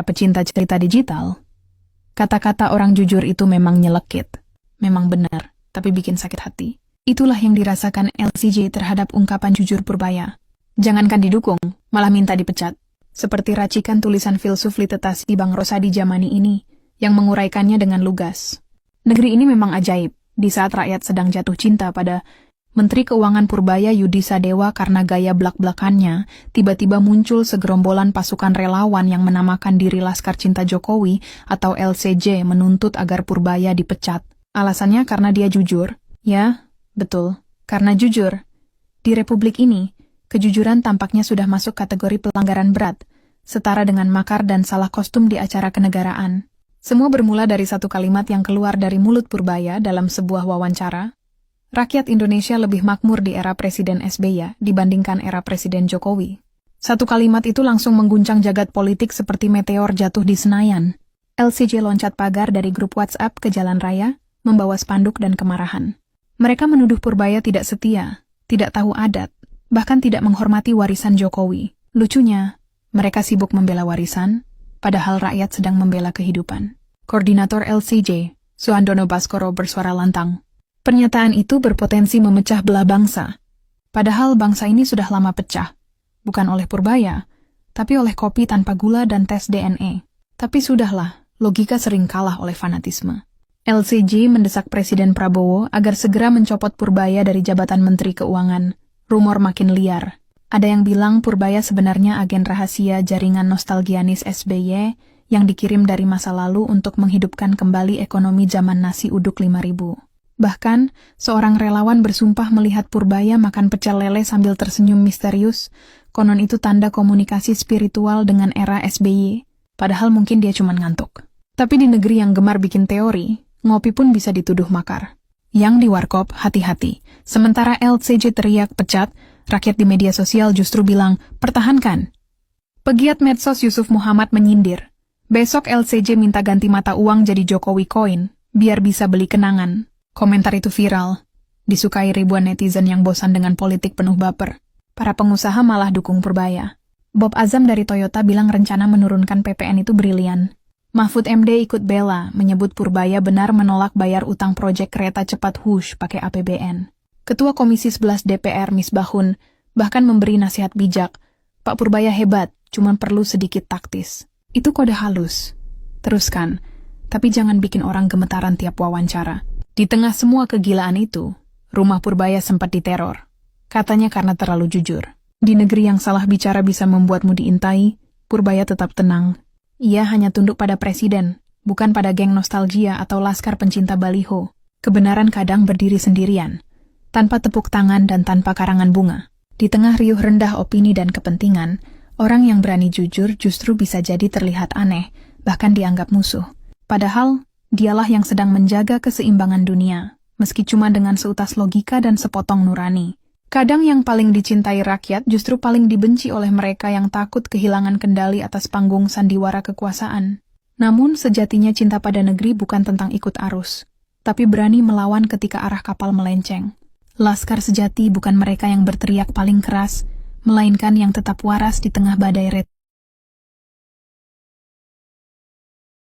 pecinta cerita digital, kata-kata orang jujur itu memang nyelekit. Memang benar, tapi bikin sakit hati. Itulah yang dirasakan LCJ terhadap ungkapan jujur Purbaya. Jangankan didukung, malah minta dipecat. Seperti racikan tulisan filsuf literasi Bang Rosadi Jamani ini, yang menguraikannya dengan lugas. Negeri ini memang ajaib, di saat rakyat sedang jatuh cinta pada Menteri Keuangan Purbaya Yudi Sadewa karena gaya blak-blakannya, tiba-tiba muncul segerombolan pasukan relawan yang menamakan diri Laskar Cinta Jokowi atau LCJ menuntut agar Purbaya dipecat. Alasannya karena dia jujur. Ya, betul, karena jujur. Di Republik ini, kejujuran tampaknya sudah masuk kategori pelanggaran berat, setara dengan makar dan salah kostum di acara kenegaraan. Semua bermula dari satu kalimat yang keluar dari mulut Purbaya dalam sebuah wawancara. Rakyat Indonesia lebih makmur di era Presiden SBY dibandingkan era Presiden Jokowi. Satu kalimat itu langsung mengguncang jagat politik seperti meteor jatuh di Senayan. LCJ loncat pagar dari grup WhatsApp ke jalan raya, membawa spanduk dan kemarahan. Mereka menuduh Purbaya tidak setia, tidak tahu adat, bahkan tidak menghormati warisan Jokowi. Lucunya, mereka sibuk membela warisan, padahal rakyat sedang membela kehidupan. Koordinator LCJ, Suhandono Baskoro bersuara lantang. Pernyataan itu berpotensi memecah belah bangsa. Padahal bangsa ini sudah lama pecah. Bukan oleh Purbaya, tapi oleh kopi tanpa gula dan tes DNA. Tapi sudahlah, logika sering kalah oleh fanatisme. LCJ mendesak Presiden Prabowo agar segera mencopot Purbaya dari jabatan Menteri Keuangan. Rumor makin liar. Ada yang bilang Purbaya sebenarnya agen rahasia jaringan nostalgianis SBY yang dikirim dari masa lalu untuk menghidupkan kembali ekonomi zaman nasi uduk 5.000. Bahkan, seorang relawan bersumpah melihat Purbaya makan pecel lele sambil tersenyum misterius, konon itu tanda komunikasi spiritual dengan era SBY, padahal mungkin dia cuma ngantuk. Tapi di negeri yang gemar bikin teori, ngopi pun bisa dituduh makar. Yang di warkop, hati-hati. Sementara LCJ teriak pecat, rakyat di media sosial justru bilang, pertahankan. Pegiat medsos Yusuf Muhammad menyindir, besok LCJ minta ganti mata uang jadi Jokowi Coin, biar bisa beli kenangan. Komentar itu viral, disukai ribuan netizen yang bosan dengan politik penuh baper. Para pengusaha malah dukung Purbaya. Bob Azam dari Toyota bilang rencana menurunkan PPN itu brilian. Mahfud MD ikut bela, menyebut Purbaya benar menolak bayar utang proyek kereta cepat Wush pakai APBN. Ketua Komisi 11 DPR Misbahun bahkan memberi nasihat bijak, Pak Purbaya hebat, cuma perlu sedikit taktis. Itu kode halus. Teruskan, tapi jangan bikin orang gemetaran tiap wawancara. Di tengah semua kegilaan itu, rumah Purbaya sempat diteror. Katanya karena terlalu jujur. Di negeri yang salah bicara bisa membuatmu diintai, Purbaya tetap tenang. Ia hanya tunduk pada presiden, bukan pada geng nostalgia atau laskar pencinta baliho. Kebenaran kadang berdiri sendirian, tanpa tepuk tangan dan tanpa karangan bunga. Di tengah riuh rendah opini dan kepentingan, orang yang berani jujur justru bisa jadi terlihat aneh, bahkan dianggap musuh. Padahal, dialah yang sedang menjaga keseimbangan dunia, meski cuma dengan seutas logika dan sepotong nurani. Kadang yang paling dicintai rakyat justru paling dibenci oleh mereka yang takut kehilangan kendali atas panggung sandiwara kekuasaan. Namun sejatinya cinta pada negeri bukan tentang ikut arus, tapi berani melawan ketika arah kapal melenceng. Laskar sejati bukan mereka yang berteriak paling keras, melainkan yang tetap waras di tengah badai red.